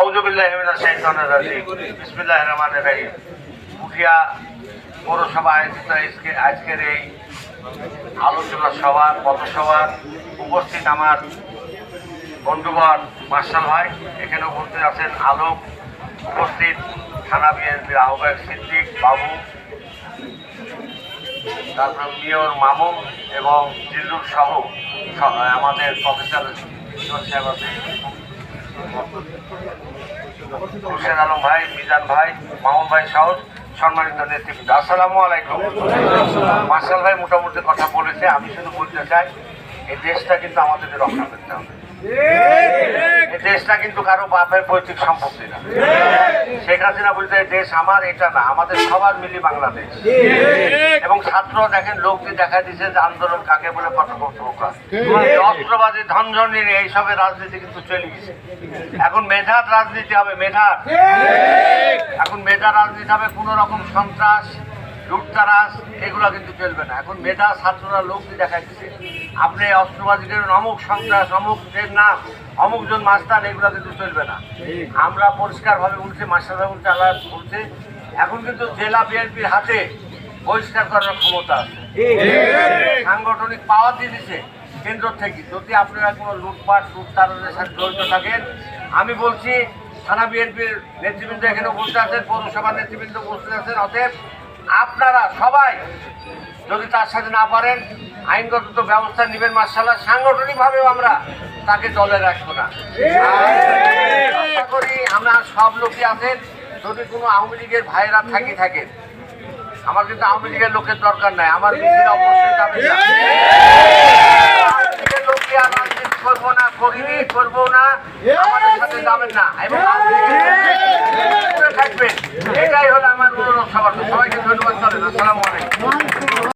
আউযুবিল্লাহি মিনাশ শাইতানির রাজিম বিসমিল্লাহির রহমানির রহিম। পুঠিয়া পৌরসভা আয়োজিত আজকের এই আলোচনা সভা পথসভার উপস্থিত আমার বন্ধুবর মার্শাল ভাই, এখানে উপস্থিত আছেন আলোক, উপস্থিত থানা বিএনপির আহ্বায়ক সিদ্দিক বাবু, তারপর মেয়র মামুন এবং জিল্লুর সহ আমাদের প্রফেসর সাহেব আছে, হোসেন আলম ভাই, মিজান ভাই, মামুন ভাই সহ সম্মানিত নেতৃবৃন্দ, আসসালামু আলাইকুম। মার্শাল ভাই মোটামুটি কথা বলেছে, আমি শুধু বলতে চাই এই দেশটা কিন্তু আমাদেরকে রক্ষা করতে হবে। এই দেশটা কিন্তু কারো বাপের পৈতৃক সম্পত্তি না। শেখ হাসিনা বলতে দেশ আমার, এটা না, আমাদের সবার মিলি বাংলাদেশ। এবং ছাত্র দেখেন লোকটি দেখা দিচ্ছে যে আন্দোলন কাকে বলে অস্ত্রবাদী ধনঝনি এইসবের রাজনীতি কিন্তু চলে গেছে। এখন মেধার রাজনীতি হবে, মেধার, এখন মেধা রাজনীতি হবে। কোনো রকম সন্ত্রাস লুটতারাজ এগুলো কিন্তু চলবে না। এখন মেধা ছাত্ররা লোকটি দেখা দিচ্ছে, আপনি অস্ত্রবাদী করেন, অমুক সন্ত্রাস, অমুকের নাম, অমুকজন মাস্তান, এগুলো কিন্তু চলবে না। আমরা পরিষ্কারভাবে বলছি, মাস্টাররা বলছে, আল্লাহ বলছে, এখন কিন্তু জেলা বিএনপির হাতে বহিষ্কার করার ক্ষমতা আছে, সাংগঠনিক পাওয়ার দিয়ে দিচ্ছে কেন্দ্র থেকে। যদি আপনারা কোনো লুটপাট লুটতারের সাথে জড়িত থাকেন, আমি বলছি থানা বিএনপির নেতৃবৃন্দ এখানে উপস্থিত আছেন, পৌরসভার নেতৃবৃন্দ উপস্থিত আছেন, অতএব আপনারা সবাই যদি তার সাথে না পারেন আইনগত ব্যবস্থা নেবেন। মার্শাল্লাহ, সাংগঠনিকভাবেও আমরা তাকে দলে রাখবো না। আশা করি আমরা সব লোকই আছেন, যদি কোনো আওয়ামী লীগের ভাইয়েরা থাকেন, আমার কিন্তু আওয়ামী লীগের লোকের দরকার নাই, আমার মিছিল অবশ্যই যাবে না। লোককে আর রাজনীতি করবো না, করিনি, করবো না, আমাদের সাথে যাবেন না এবং থাকবেন। এটাই হলো আমার অনুরোধ সবার। সবাইকে ধন্যবাদ করেন। আসসালামু আলাইকুম।